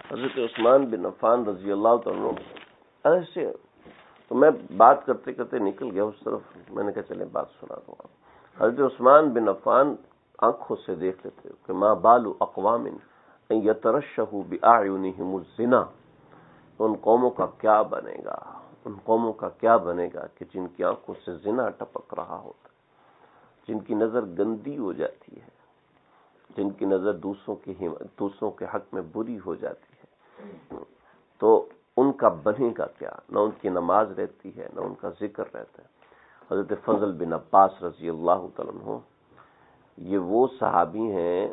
حضرت عثمان بن عفان رضی اللہ تعالیٰ ایسے تو میں بات کرتے کرتے نکل گیا اس طرف. میں نے کہا چلیں بات سنا دوں آپ. حضرت عثمان بن عفان آنکھوں سے دیکھتے تھے کہ ما بال اقوام ان یترشحوا باعینہم الزنا. ان قوموں کا کیا بنے گا، ان قوموں کا کیا بنے گا کہ جن کی آنکھوں سے زنا ٹپک رہا ہوتا ہے، جن کی نظر گندی ہو جاتی ہے، جن کی نظر دوسروں کے حق میں بری ہو جاتی ہے، تو ان کا بنے گا کیا؟ نہ ان کی نماز رہتی ہے، نہ ان کا ذکر رہتا ہے. حضرت فضل بن عباس رضی اللہ تعالیٰ عنہ یہ وہ صحابی ہیں،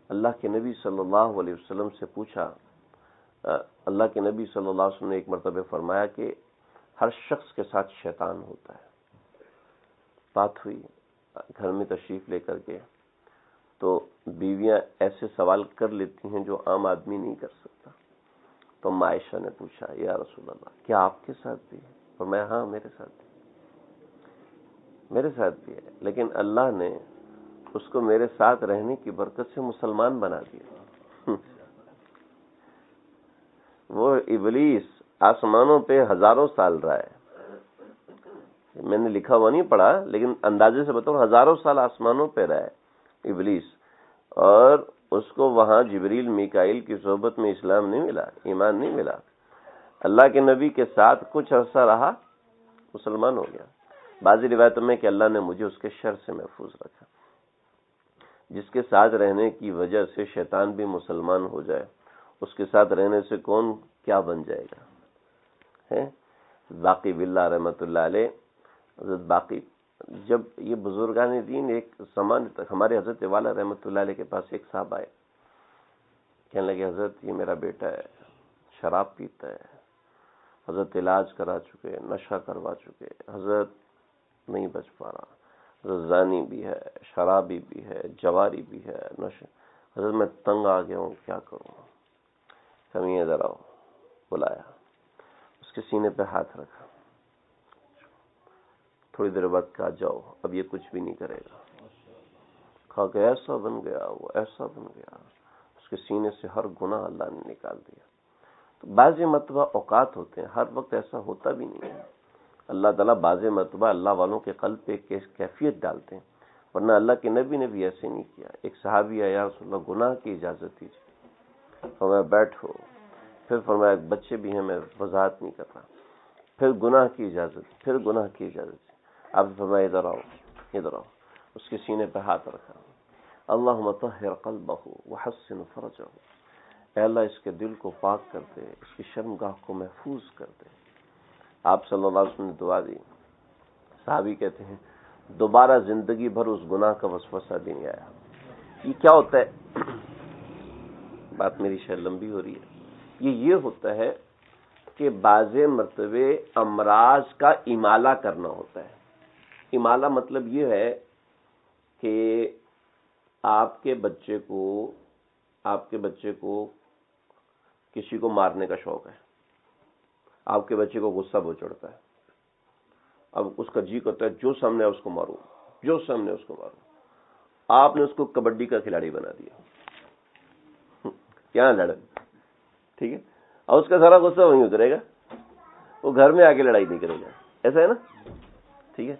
اللہ کے نبی صلی اللہ علیہ وسلم سے پوچھا. اللہ کے نبی صلی اللہ علیہ وسلم نے ایک مرتبہ فرمایا کہ ہر شخص کے ساتھ شیطان ہوتا ہے. بات ہوئی گھر میں تشریف لے کر کے تو بیویاں ایسے سوال کر لیتی ہیں جو عام آدمی نہیں کر سکتا. تو عائشہ نے پوچھا یا رسول اللہ کیا آپ کے ساتھ بھی ہے؟ اور میں ہاں میرے ساتھ بھی ہے، لیکن اللہ نے اس کو میرے ساتھ رہنے کی برکت سے مسلمان بنا دیا. وہ ابلیس آسمانوں پہ ہزاروں سال رہا ہے، میں نے لکھا ہوا نہیں پڑھا لیکن اندازے سے بتاؤں ہزاروں سال آسمانوں پہ رہا ہے ابلیس، اور اس کو وہاں جبریل میکائیل کی صحبت میں اسلام نہیں ملا، ایمان نہیں ملا. اللہ کے نبی کے ساتھ کچھ عرصہ رہا، مسلمان ہو گیا. بعضی روایتوں میں کہ اللہ نے مجھے اس کے شر سے محفوظ رکھا. جس کے ساتھ رہنے کی وجہ سے شیطان بھی مسلمان ہو جائے، اس کے ساتھ رہنے سے کون کیا بن جائے گا. باقی باللہ رحمۃ اللہ علیہ، حضرت باقی جب یہ بزرگان دین ایک زمانے تک ہمارے حضرت والا رحمۃ اللہ علیہ کے پاس ایک صاحب آئے، کہنے لگے حضرت یہ میرا بیٹا ہے، شراب پیتا ہے، حضرت علاج کرا چکے، نشہ کروا چکے، حضرت نہیں بچ پا رہا، حضرت زانی بھی ہے، شرابی بھی ہے، جواری بھی ہے، نشہ. حضرت میں تنگ آ گیا ہوں، کیا کروں؟ کمی ادھر آؤ. بلایا، اس کے سینے پہ ہاتھ رکھا، تھوڑی دیر بعد کہا جاؤ اب یہ کچھ بھی نہیں کرے گا. کھا کے ایسا بن گیا، وہ ایسا بن گیا، اس کے سینے سے ہر گناہ اللہ نے نکال دیا. تو بعض مرتبہ اوقات ہوتے ہیں، ہر وقت ایسا ہوتا بھی نہیں ہے. اللہ تعالیٰ بعض مرتبہ اللہ والوں کے قلب پہ کیفیت ڈالتے ہیں، ورنہ اللہ کے نبی نے بھی ایسے نہیں کیا. ایک صحابی آیا، یا رسول اللہ گناہ کی اجازت دیجیے. فرمایا بیٹھو. پھر فرمایا بچے بھی ہیں، میں وضاحت نہیں کر رہا. پھر گناہ کی اجازت، پھر گناہ کی اجازت. آپ فرمایا ادھر آؤ، ادھر آؤ. اس کے سینے پہ ہاتھ رکھا. اللہم طہر قلبہ وحسن فرجہ. اے اللہ اس کے دل کو پاک کر دے، اس کی شرمگاہ کو محفوظ کر دے. آپ صلی اللہ علیہ وسلم نے دعا دی. صحابی کہتے ہیں دوبارہ زندگی بھر اس گناہ کا وسوسہ بھی نہیں آیا. یہ کیا ہوتا ہے؟ بات میری شاید لمبی ہو رہی ہے. یہ ہوتا ہے کہ بعض مرتبے امراض کا امالہ کرنا ہوتا ہے. امالہ مطلب یہ ہے کہ آپ کے بچے کو کسی کو مارنے کا شوق ہے، آپ کے بچے کو غصہ بہت چڑھتا ہے. اب اس کا جی کرتا ہے جو سامنے ہے اس کو مارو، جو سامنے ہے اس کو مارو. آپ نے اس کو کبڈی کا کھلاڑی بنا دیا، کیا لڑ ٹھیک ہے، اور اس کا سارا غصہ وہیں اترے گا، وہ گھر میں آ کے لڑائی نہیں کرے گا. ایسا ہے نا؟ ٹھیک ہے.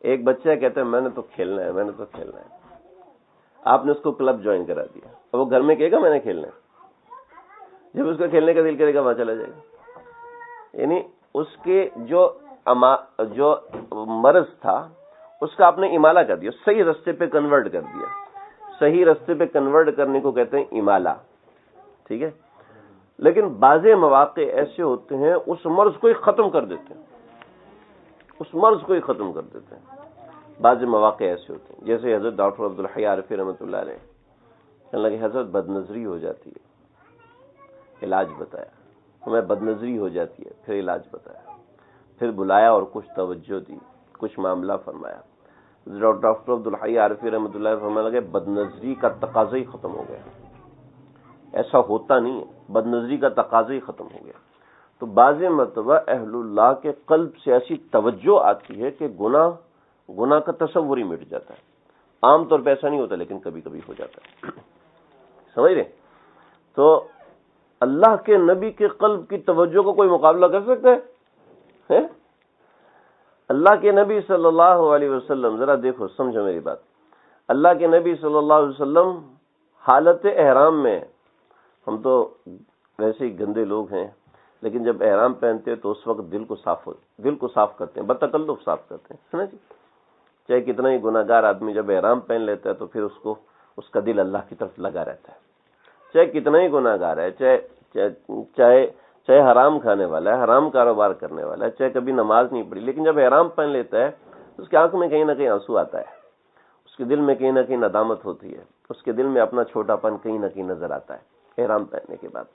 ایک بچہ کہتا ہے میں نے تو کھیلنا ہے، میں نے تو کھیلنا ہے. آپ نے اس کو کلب جوائن کرا دیا، اور وہ گھر میں کہے گا میں نے کھیلنا ہے. جب اس کا کھیلنے کا دل کرے گا وہاں چلا جائے گا. یعنی اس کے جو مرض تھا اس کا آپ نے امالہ کر دیا، صحیح رستے پہ کنورٹ کر دیا. صحیح رستے پہ کنورٹ کرنے کو کہتے ہیں امالہ. ٹھیک ہے. لیکن بعض مواقع ایسے ہوتے ہیں اس مرض کو ہی ختم کر دیتے ہیں، اس مرض کو ہی ختم کر دیتے ہیں. بعض مواقع ایسے ہوتے ہیں جیسے حضرت ڈاکٹر عبدالحی عارفی رحمۃ اللہ علیہ کہنے لگے حضرت بد نظری ہو جاتی ہے، علاج بتایا. ہمیں بد نظری ہو جاتی ہے، پھر علاج بتایا، پھر بلایا اور کچھ توجہ دی، کچھ معاملہ فرمایا. ڈاکٹر عبدالحی عارفی رحمۃ اللہ فرمانے لگے بد نظری کا تقاضا ہی ختم ہو گیا. ایسا ہوتا نہیں ہے، بد نظری کا تقاضا ہی ختم ہو گیا. تو بعض مرتبہ اہل اللہ کے قلب سے ایسی توجہ آتی ہے کہ گناہ کا تصور ہی مٹ جاتا ہے. عام طور پہ ایسا نہیں ہوتا لیکن کبھی کبھی ہو جاتا ہے. سمجھ رہے؟ تو اللہ کے نبی کے قلب کی توجہ کو کوئی مقابلہ کر سکتا ہے؟ اللہ کے نبی صلی اللہ علیہ وسلم، ذرا دیکھو سمجھو میری بات، اللہ کے نبی صلی اللہ علیہ وسلم حالت احرام میں، ہم تو ویسے ہی گندے لوگ ہیں، لیکن جب احرام پہنتے ہیں تو اس وقت دل کو صاف کرتے ہیں، بتکلف صاف کرتے ہیں، سنا جی؟ چاہے کتنا ہی گناہگار آدمی جب احرام پہن لیتا ہے تو پھر اس کا دل اللہ کی طرف لگا رہتا ہے، چاہے کتنا ہی گناہگار ہے، چاہے حرام کھانے والا ہے، حرام کاروبار کرنے والا ہے، چاہے کبھی نماز نہیں پڑھی، لیکن جب احرام پہن لیتا ہے تو اس کی آنکھ میں کہیں نہ کہیں آنسو آتا ہے، اس کے دل میں کہیں نہ کہیں ندامت ہوتی ہے، اس کے دل میں اپنا چھوٹا پن کہیں نہ کہیں نظر آتا ہے احرام پہننے کے بعد۔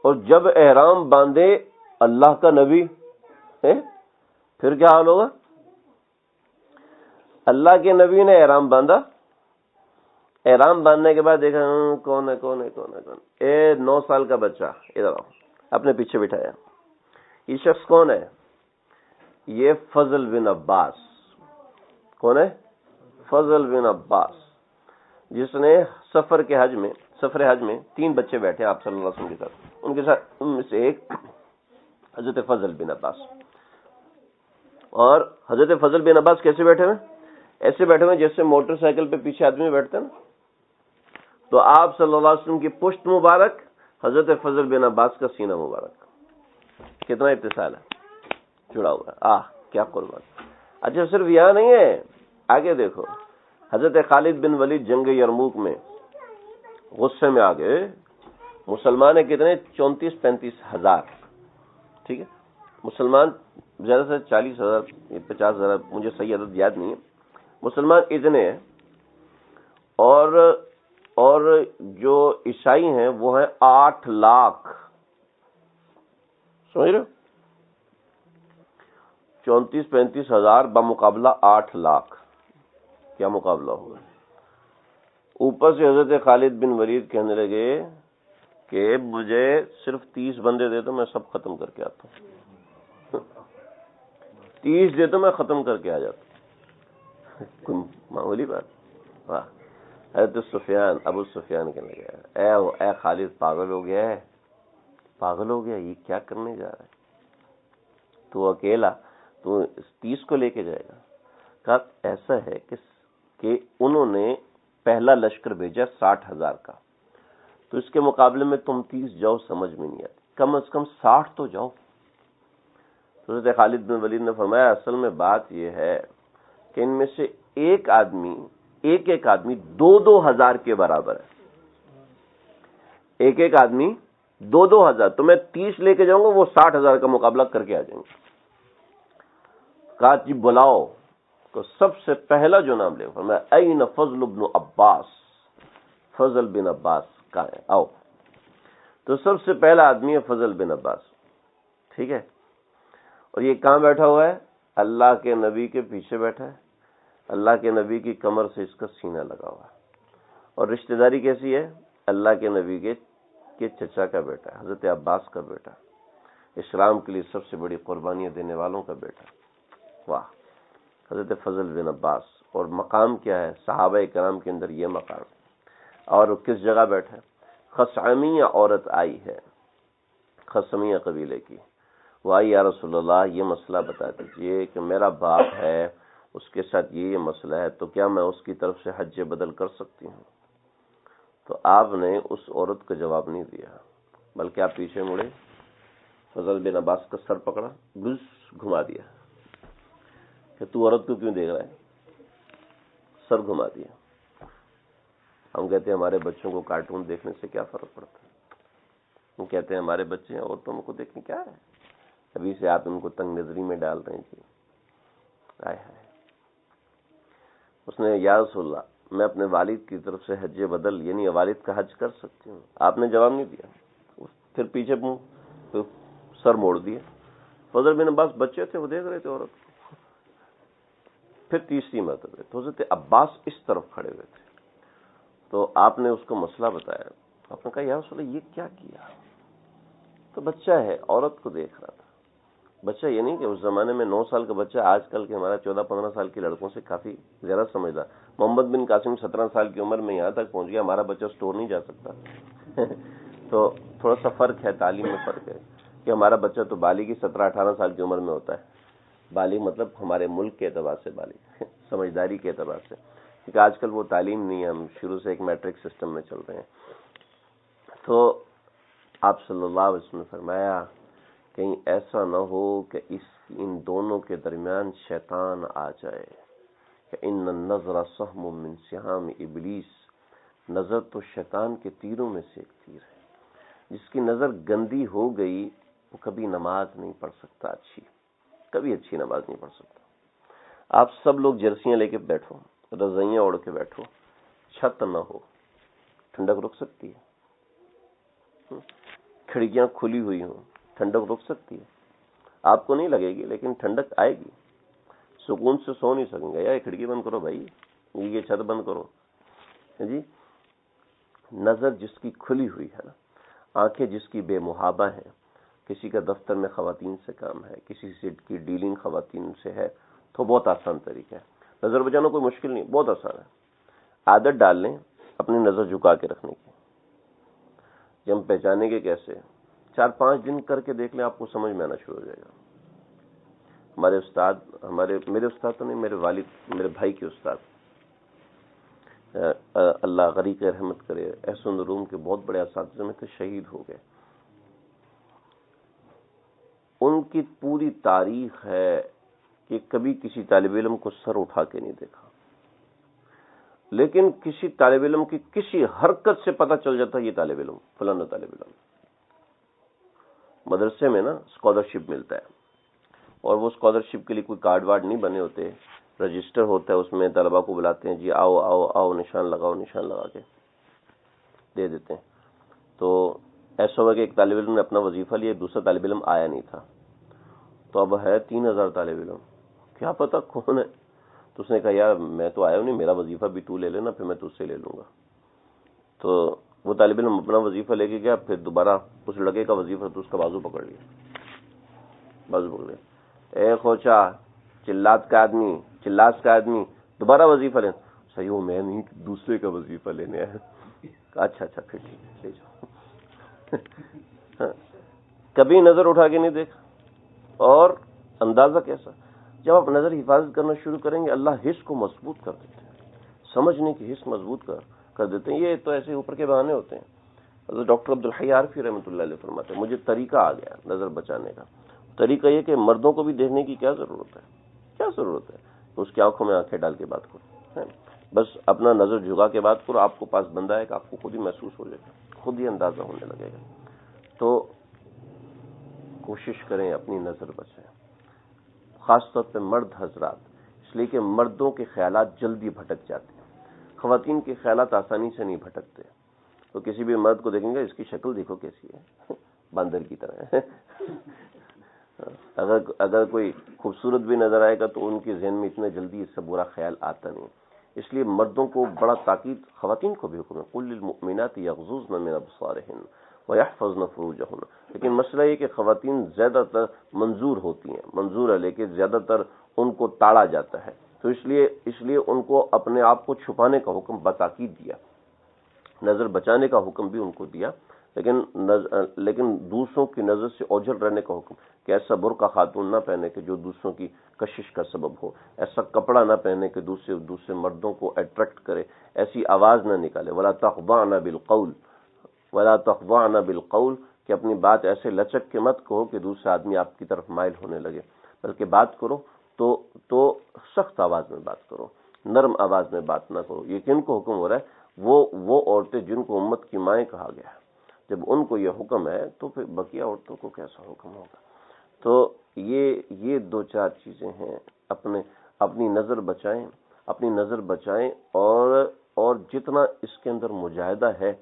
اور جب احرام باندھے اللہ کا نبی پھر کیا حال ہوگا؟ اللہ کے نبی نے احرام باندھا، احرام باندھنے کے بعد دیکھا کون ہے 9 سال کا بچہ، ادھر آؤ، اپنے پیچھے بٹھایا، یہ شخص کون ہے؟ یہ فضل بن عباس۔ کون ہے؟ فضل بن عباس، جس نے سفر حج میں 3 بچے بیٹھے آپ صلی اللہ علیہ وسلم کے ساتھ، ان میں سے ایک حضرت فضل بن عباس۔ اور حضرت فضل بن عباس کیسے بیٹھے ہوئے؟ ایسے بیٹھے ہوئے جیسے موٹر سائیکل پہ پیچھے آدمی بیٹھتے ہیں نا، تو آپ صلی اللہ علیہ وسلم کی پشت مبارک، حضرت فضل بن عباس کا سینہ مبارک، کتنا اتصال ہے، جڑا ہوا ہے، کیا قربان۔ اچھا صرف یہاں نہیں ہے، آگے دیکھو، حضرت خالد بن ولید جنگ یرموک میں غصے میں آ گئے، مسلمان ہیں کتنے؟ 34-35 ہزار، ٹھیک ہے، مسلمان زیادہ سے 40,000 یا 50,000، مجھے صحیح عدد یاد نہیں ہے، مسلمان اتنے ہیں، اور جو عیسائی ہیں وہ ہیں 8 لاکھ، سمجھ رہے ہو؟ 34-35 ہزار بمقابلہ 8 لاکھ، کیا مقابلہ ہوگا؟ اوپر سے حضرت خالد بن ولید کہنے لگے کہ مجھے صرف 30 بندے دے تو میں سب ختم کر کے آتا ہوں، 30 دے تو میں ختم کر کے آ جاتا ہوں، کوئی معمولی بات؟ واہ! حضرت ابو سفیان کہنے لگا، اے خالد، پاگل ہو گیا ہے، پاگل ہو گیا، یہ کیا کرنے جا رہا ہے؟ تو اکیلا تو 30 کو لے کے جائے گا؟ کہا ایسا ہے کہ انہوں نے پہلا لشکر بھیجا 60,000 کا، تو اس کے مقابلے میں تم 30 جاؤ، سمجھ میں نہیں آتی، کم از کم 60 تو جاؤ۔ تو حضرت خالد بن ولید نے فرمایا اصل میں بات یہ ہے کہ ان میں سے ایک آدمی 2,000 کے برابر ہے، ایک آدمی 2,000، تو میں 30 لے کے جاؤں گا، وہ 60,000 کا مقابلہ کر کے آ جائیں گے۔ کہا جی بلاؤ، تو سب سے پہلا جو نام لے فرمایا این فضل بن عباس، فضل بن عباس کہاں ہے، آؤ۔ تو سب سے پہلا آدمی ہے فضل بن عباس، ٹھیک ہے، اور یہ کہاں بیٹھا ہوا ہے؟ اللہ کے نبی کے پیچھے بیٹھا ہے، اللہ کے نبی کی کمر سے اس کا سینہ لگا ہوا ہے، اور رشتہ داری کیسی ہے؟ اللہ کے نبی کے چچا کا بیٹا ہے، حضرت عباس کا بیٹا، اسلام کے لیے سب سے بڑی قربانیاں دینے والوں کا بیٹا، واہ! حضرت فضل بن عباس، اور مقام کیا ہے صحابہ کرام کے اندر؟ یہ مقام، اور کس جگہ بیٹھا ہے؟ خثعمیہ عورت آئی ہے، خثعمیہ قبیلے کی، وہ آئی، یا رسول اللہ یہ مسئلہ بتا دیجئے کہ میرا باپ ہے، اس کے ساتھ یہ مسئلہ ہے، تو کیا میں اس کی طرف سے حج بدل کر سکتی ہوں؟ تو آپ نے اس عورت کو جواب نہیں دیا، بلکہ آپ پیچھے مڑے، فضل بن عباس کا سر پکڑا، بس گھما دیا کہ تو عورت کو کیوں دیکھ رہا ہے، سر گھما دیا۔ ہم کہتے ہیں ہمارے بچوں کو کارٹون دیکھنے سے کیا فرق پڑتا ہے، ہم کہتے ہیں ہمارے بچے ہیں عورتوں کو دیکھیں کیا ہے، ابھی سے آپ ان کو تنگ نظری میں ڈال رہے ہیں جی، ہائے ہائے۔ اس نے یا رسول اللہ میں اپنے والد کی طرف سے حج بدل، یعنی والد کا حج کر سکتی ہوں؟ آپ نے جواب نہیں دیا، پھر پیچھے سر موڑ دیا۔ فضل بن عباس بچے تھے، وہ دیکھ رہے تھے عورت کو۔ پھر تیسری مرتبہ تو حضرت عباس اس طرف کھڑے ہوئے تھے، تو آپ نے اس کو مسئلہ بتایا، آپ نے کہا یا رسول اللہ یہ کیا کیا؟ تو بچہ ہے، عورت کو دیکھ رہا تھا، بچہ یہ نہیں کہ اس زمانے میں 9 سال کا بچہ آج کل کے ہمارا 14-15 سال کی لڑکوں سے کافی زیادہ سمجھدار۔ محمد بن قاسم 17 سال کی عمر میں یہاں تک پہنچ گیا، ہمارا بچہ سٹور نہیں جا سکتا۔ تو تھوڑا سا فرق ہے، تعلیم میں فرق ہے کہ ہمارا بچہ تو بالغ 17-18 سال کی عمر میں ہوتا ہے، بالغ مطلب ہمارے ملک کے اعتبار سے بالغ، سمجھداری کے اعتبار سے، کیونکہ آج کل وہ تعلیم نہیں ہے، ہم شروع سے ایک میٹرک سسٹم میں چل رہے ہیں۔ تو آپ صلی اللہ علیہ وسلم نے فرمایا کہیں ایسا نہ ہو کہ ان دونوں کے درمیان شیطان آ جائے، کہ ان النظر سہم من سہام ابلیس، نظر تو شیطان کے تیروں میں سے ایک تیر ہے، جس کی نظر گندی ہو گئی وہ کبھی نماز نہیں پڑھ سکتا، کبھی اچھی نماز نہیں پڑھ سکتا۔ آپ سب لوگ جرسیاں لے کے بیٹھو، رضائیاں اوڑھ کے بیٹھو، چھت نہ ہو، ٹھنڈک رک سکتی ہے؟ کھڑکیاں کھلی ہوئی ہوں، ٹھنڈک رک سکتی ہے؟ آپ کو نہیں لگے گی لیکن ٹھنڈک آئے گی، سکون سے سو نہیں سکیں گے، یہ کھڑکی بند کرو بھائی، یہ چھت بند کرو جی۔ نظر جس کی کھلی ہوئی ہے نا، آنکھیں جس کی بے محابہ ہیں، کسی کا دفتر میں خواتین سے کام ہے، کسی سے کی ڈیلنگ خواتین سے ہے، تو بہت آسان طریقہ ہے، نظر بچانا کوئی مشکل نہیں، بہت آسان ہے۔ عادت ڈال لیں اپنی نظر جھکا کے رکھنے کی۔ جب ہم پہچانیں گے کیسے، 4-5 دن کر کے دیکھ لیں، آپ کو سمجھ میں آنا شروع ہو جائے گا۔ ہمارے استاد، میرے استاد تو نہیں، میرے والد، میرے بھائی کے استاد، اللہ غریق رحمت کرے، احسن علوم کے بہت بڑے اساتذہ میں تھے، شہید ہو گئے۔ ان کی پوری تاریخ ہے کہ کبھی کسی طالب علم کو سر اٹھا کے نہیں دیکھا، لیکن کسی طالب علم کی کسی حرکت سے پتہ چل جاتا یہ طالب علم فلانا طالب علم۔ مدرسے میں نا اسکالرشپ ملتا ہے، اور وہ اسکالرشپ کے لیے کوئی کارڈ وارڈ نہیں بنے ہوتے، رجسٹر ہوتا ہے، اس میں طلبا کو بلاتے ہیں، جی آؤ آؤ آؤ، نشان لگاؤ، نشان لگا کے دے دیتے ہیں۔ تو ایسا ہوا کہ ایک طالب علم نے اپنا وظیفہ لیا، دوسرا طالب علم آیا نہیں تھا، تو اب ہے 3000 طالب علم، کیا پتا کون ہے؟ تو اس نے کہا یار میں تو آیا ہوں نہیں، میرا وظیفہ بھی تو لے لینا، پھر میں تجھ سے لے لوں گا۔ تو وہ طالب علم اپنا وظیفہ لے کے گیا، پھر دوبارہ اس لڑکے کا وظیفہ تو اس کا بازو پکڑ لیا، بازو پکڑ لیا، اے خوچا چلاس کا آدمی دوبارہ وظیفہ لینا، صحیح ہو میں نہیں دوسرے کا وظیفہ لینے آیا۔ اچھا پھر ٹھیک ہے لے جاؤ۔ کبھی نظر اٹھا کے نہیں دیکھا، اور اندازہ کیسا، جب آپ نظر حفاظت کرنا شروع کریں گے اللہ حس کو مضبوط کر دیتے ہیں، سمجھنے کی حس مضبوط کر دیتے ہیں۔ یہ تو ایسے اوپر کے بہانے ہوتے ہیں۔ حضرت ڈاکٹر عبدالحی عارفی رحمۃ اللہ علیہ فرماتے ہیں مجھے طریقہ آ گیا نظر بچانے کا۔ طریقہ یہ کہ مردوں کو بھی دیکھنے کی کیا ضرورت ہے، اس کی آنکھوں میں آنکھیں ڈال کے بات کرو، بس اپنا نظر جھکا کے بات کرو، آپ کو پاس بندہ ہے کہ آپ کو خود ہی محسوس ہو جائے گا، خود ہی اندازہ ہونے لگے گا۔ تو کوشش کریں اپنی نظر بچائیں، خاص طور پہ مرد حضرات، اس لیے کہ مردوں کے خیالات جلدی بھٹک جاتے ہیں، خواتین کے خیالات آسانی سے نہیں بھٹکتے۔ تو کسی بھی مرد کو دیکھیں گے اس کی شکل دیکھو کیسی ہے، باندر کی طرح ہے۔ اگر کوئی خوبصورت بھی نظر آئے گا تو ان کے ذہن میں اتنے جلدی اس سے برا خیال آتا نہیں، اس لیے مردوں کو بڑا تاکید، خواتین کو بھی حکم ہے قل للمؤمنات یغضضن من ابصارهن ويحفظن فروجهن، لیکن مسئلہ یہ کہ خواتین زیادہ تر منظور ہوتی ہیں، منظور ہے لیکن زیادہ تر ان کو تاڑا جاتا ہے، تو اس لیے ان کو اپنے آپ کو چھپانے کا حکم بتاکید دیا، نظر بچانے کا حکم بھی ان کو دیا، لیکن دوسروں کی نظر سے اوجھل رہنے کا حکم کہ ایسا برقع خاتون نہ پہنے کہ جو دوسروں کی کشش کا سبب ہو، ایسا کپڑا نہ پہنے کہ دوسرے مردوں کو اٹریکٹ کرے، ایسی آواز نہ نکالے، ولا تخضعن بالقول، کہ اپنی بات ایسے لچک کے مت کہو کہ دوسرا آدمی آپ کی طرف مائل ہونے لگے، بلکہ بات کرو تو سخت آواز میں بات کرو، نرم آواز میں بات نہ کرو۔ یہ کن کو حکم ہو رہا ہے؟ وہ عورتیں جن کو امت کی مائیں کہا گیا ہے، جب ان کو یہ حکم ہے تو پھر بقیہ عورتوں کو کیسا حکم ہوگا؟ تو یہ 2-4 چیزیں ہیں، اپنی نظر بچائیں، اور جتنا اس کے اندر مجاہدہ ہے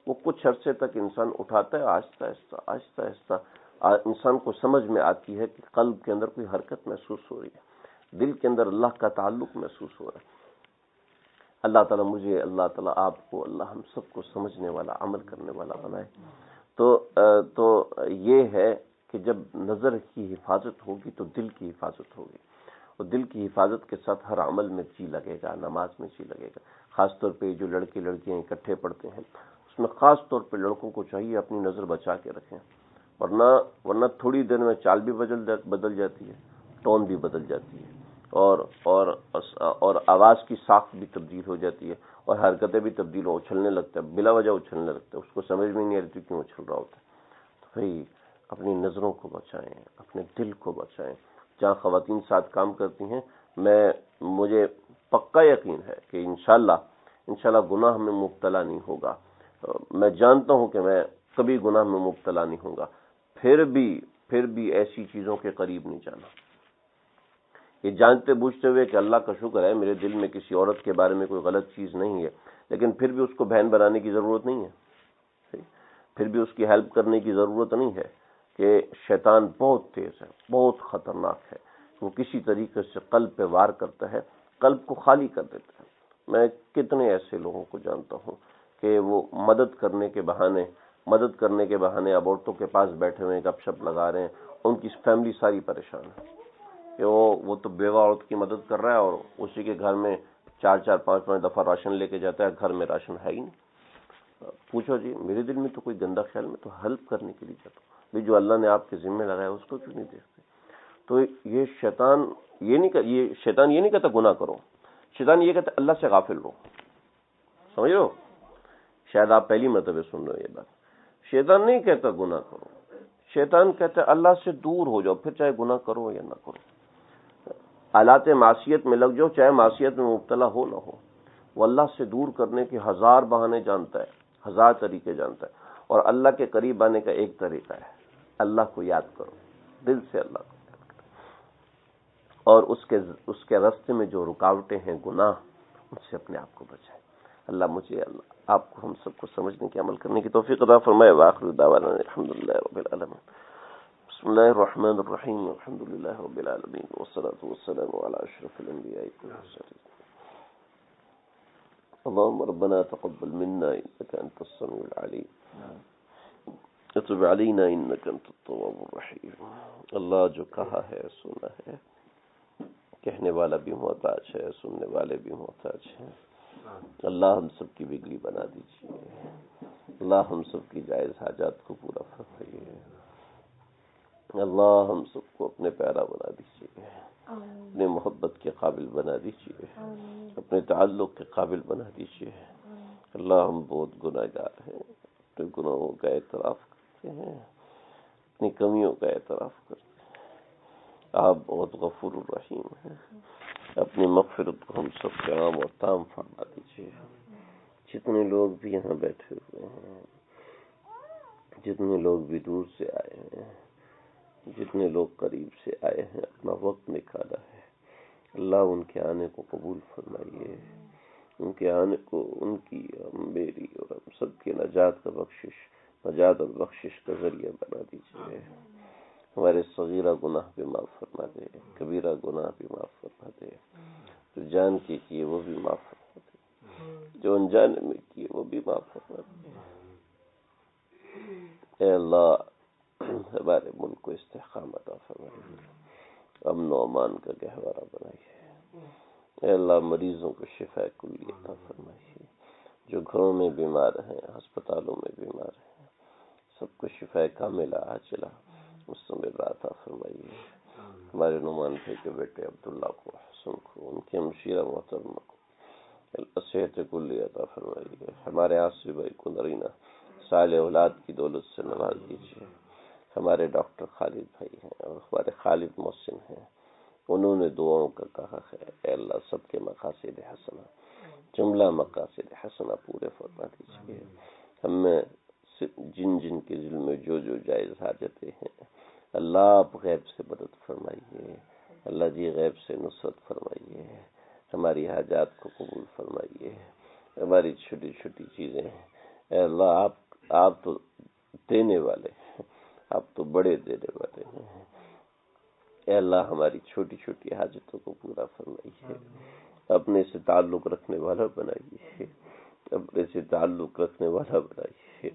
وہ کچھ عرصے تک انسان اٹھاتا ہے، آہستہ آہستہ انسان کو سمجھ میں آتی ہے کہ قلب کے اندر کوئی حرکت محسوس ہو رہی ہے، دل کے اندر اللہ کا تعلق محسوس ہو رہا ہے۔ اللہ تعالیٰ مجھے، اللہ تعالیٰ آپ کو، اللہ ہم سب کو سمجھنے والا، عمل کرنے والا بنائے۔ تو یہ ہے کہ جب نظر کی حفاظت ہوگی تو دل کی حفاظت ہوگی، اور دل کی حفاظت کے ساتھ ہر عمل میں جی لگے گا، نماز میں جی لگے گا۔ خاص طور پہ جو لڑکے لڑکیاں اکٹھے پڑھتے ہیں، اس میں خاص طور پہ لڑکوں کو چاہیے اپنی نظر بچا کے رکھیں، ورنہ تھوڑی دیر میں چال بھی بدل جاتی ہے، ٹون بھی بدل جاتی ہے، اور آواز کی ساخت بھی تبدیل ہو جاتی ہے، اور حرکتیں بھی تبدیل اچھلنے لگتا ہے، بلا وجہ اچھلنے لگتا ہے، اس کو سمجھ میں نہیں آتی کیوں اچھل رہا ہوتا ہے۔ تو بھائی اپنی نظروں کو بچائیں، اپنے دل کو بچائیں۔ جہاں خواتین ساتھ کام کرتی ہیں، مجھے پکا یقین ہے کہ انشاءاللہ گناہ میں مبتلا نہیں ہوگا۔ میں جانتا ہوں کہ میں کبھی گناہ میں مبتلا نہیں ہوں گا، پھر بھی ایسی چیزوں کے قریب نہیں جانا۔ یہ جانتے بوجھتے ہوئے کہ اللہ کا شکر ہے میرے دل میں کسی عورت کے بارے میں کوئی غلط چیز نہیں ہے، لیکن پھر بھی اس کو بہن بنانے کی ضرورت نہیں ہے، پھر بھی اس کی ہیلپ کرنے کی ضرورت نہیں ہے، کہ شیطان بہت تیز ہے، بہت خطرناک ہے، وہ کسی طریقے سے قلب پہ وار کرتا ہے، قلب کو خالی کر دیتا ہے۔ میں کتنے ایسے لوگوں کو جانتا ہوں کہ وہ مدد کرنے کے بہانے اب عورتوں کے پاس بیٹھے ہوئے گپ شپ لگا رہے ہیں، ان کی فیملی ساری پریشان ہے کہ وہ تو بیوہ عورت کی مدد کر رہا ہے، اور اسی کے گھر میں 4-4 5-5 دفعہ راشن لے کے جاتا ہے، گھر میں راشن ہے ہی نہیں۔ پوچھو جی، میرے دل میں تو کوئی گندا خیال، میں تو ہیلپ کرنے کے لیے جاتا ہوں بھائی، جو اللہ نے آپ کے ذمہ لگایا اس کو کیوں نہیں دیکھتے؟ تو یہ شیطان یہ نہیں کہتا گناہ کرو، شیطان یہ کہتا اللہ سے غافل رہو۔ سمجھ رہے ہو؟ شاید آپ پہلی مرتبہ سن رہے ہو یہ بات۔ شیطان نہیں کہتا گناہ کرو، شیطان کہتا ہے اللہ سے دور ہو جاؤ، پھر چاہے گناہ کرو یا نہ کرو، آلات معصیت میں لگ جاؤ، چاہے معصیت میں مبتلا ہو نہ ہو۔ وہ اللہ سے دور کرنے کے 1000 بہانے جانتا ہے، 1000 طریقے جانتا ہے، اور اللہ کے قریب آنے کا ایک طریقہ ہے، اللہ کو یاد کرو، دل سے اللہ کو یاد کرو، اور اس کے راستے میں جو رکاوٹیں ہیں گناہ، ان سے اپنے آپ کو بچائیں۔ اللہ مجھے آپ کو ہم سب کو سمجھنے کی عمل کرنے کی توفیق عطا فرمائے۔ وآخر دعوانا الحمدللہ رب العالمین۔ بسم اللہ الرحمن الرحیم، الحمدللہ رب العالمین، والصلاة والسلام علی اشرف الانبیاء والمرسلین۔ اللهم ربنا تقبل منا انك انت السميع العليم وتب علينا انك انت التواب الرحیم۔ اللہ جو کہا ہے سنا ہے، کہنے والا بھی محتاج ہے، سننے والے بھی محتاج ہیں۔ اللہ ہم سب کی بگڑی بنا دیجیے، اللہ ہم سب کی جائز حاجات کو پورا فرمائیے، اللہ ہم سب کو اپنے پیارا بنا دیجیے، اپنے محبت کے قابل بنا دیجیے، اپنے تعلق کے قابل بنا دیجیے۔ اللہ ہم بہت گناہ گار ہیں، اپنے گناہوں کا اعتراف کرتے ہیں، اپنی کمیوں کا اعتراف کرتے ہیں۔ آپ بہت غفور الرحیم ہیں، اپنی مغفرت کو ہم سب کے عام اور تام فرما دیجیے۔ جتنے لوگ بھی یہاں بیٹھے ہوئے ہیں، جتنے لوگ بھی دور سے آئے ہیں، جتنے لوگ قریب سے آئے ہیں، اپنا وقت نکالا ہے، اللہ ان کے آنے کو قبول فرمائیے، ان کے آنے کو ان کی، میری اور ہم سب کی نجات اور بخشش کا ذریعہ بنا دیجیے۔ ہمارے صغیرہ گناہ بھی معاف فرما دے، کبیرہ گناہ بھی معاف فرما دے، جو جان کے کیے وہ بھی معاف فرما دے، جو انجانے میں کیے وہ بھی معاف فرما دے۔ اے اللہ ہمارے ملک کو استحکام عطا فرمائیے، امن و امان کا گہوارہ بنائیے۔ اے اللہ مریضوں کو شفا کلی عطا فرمائیے، جو گھروں میں بیمار ہیں، ہسپتالوں میں بیمار ہیں، سب کو شفا کاملہ عاجلہ مستمرہ عطا فرمائیے۔ ہمارے نعمان بھائی کے بیٹے عبداللہ کو، حسن کو، ان کی ہمشیرہ محترمہ کو اللہ صحت کلی عطا فرمائیے۔ ہمارے آصف بھائی کو نرینہ صالح اولاد کی دولت سے نواز دیجیے۔ ہمارے ڈاکٹر خالد بھائی ہیں اور ہمارے خالد محسن ہیں، انہوں نے دعاؤں کا کہا ہے، اے اللہ سب کے مقاصد حسنہ، جملہ مقاصد حسنہ پورے فرما دیجیے۔ ہمیں جن کے دل میں جو جائز حاجتیں ہیں، اللہ آپ غیب سے مدد فرمائیے، اللہ جی غیب سے نصرت فرمائیے، ہماری حاجات کو قبول فرمائیے، ہماری چھوٹی چھوٹی چیزیں ہیں، اے اللہ آپ تو دینے والے ہیں، آپ تو بڑے دینے والے ہیں، اے اللہ ہماری چھوٹی چھوٹی حاجتوں کو پورا فرمائیے، اپنے سے تعلق رکھنے والا بنائیے، اپنے سے تعلق رکھنے والا بنائیے،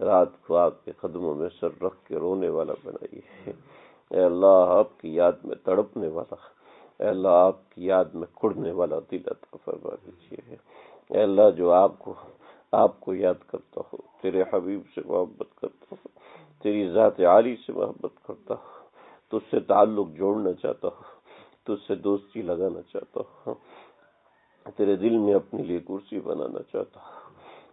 رات کو آپ کے قدموں میں سر رکھ کے رونے والا بنائیے، اے اللہ آپ کی یاد میں تڑپنے والا، اے اللہ آپ کی یاد میں کڑنے والا دل عطا فرما دیجیے، اے اللہ جو آپ کو آپ کو یاد کرتا ہوں، تیرے حبیب سے محبت کرتا ہوں، تیری ذات عالی سے محبت کرتا ہوں، تجھ سے تعلق جوڑنا چاہتا ہوں، تجھ سے دوستی لگانا چاہتا ہوں، تیرے دل میں اپنے لیے کرسی بنانا چاہتا ہوں۔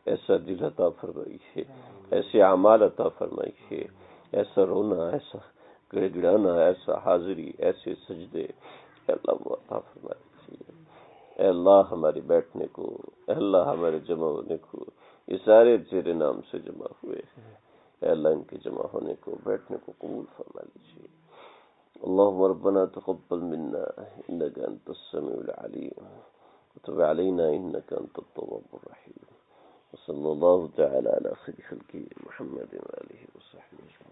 ایسا دل عطا فرمائیے، ایسے اعمال عطا فرمائیے، ایسا رونا، ایسا گڑ گڑانا، ایسا حاضری، ایسے سجدے، اے اللہ وہ عطا فرمائیے۔ اے اللہ ہمارے بیٹھنے کو، اے اللہ ہمارے جمع ہونے کو، یہ سارے تیرے نام سے جمع ہوئے ہیں، اے اللہ ان کے جمع ہونے کو، بیٹھنے کو قبول فرما لیجیے۔ اللهم ربنا تقبل منا انك انت السميع العليم وتب علينا انك انت التواب الرحيم، وصلى الله تعالى على خير خلقه محمد وآله وصحبه أجمعين۔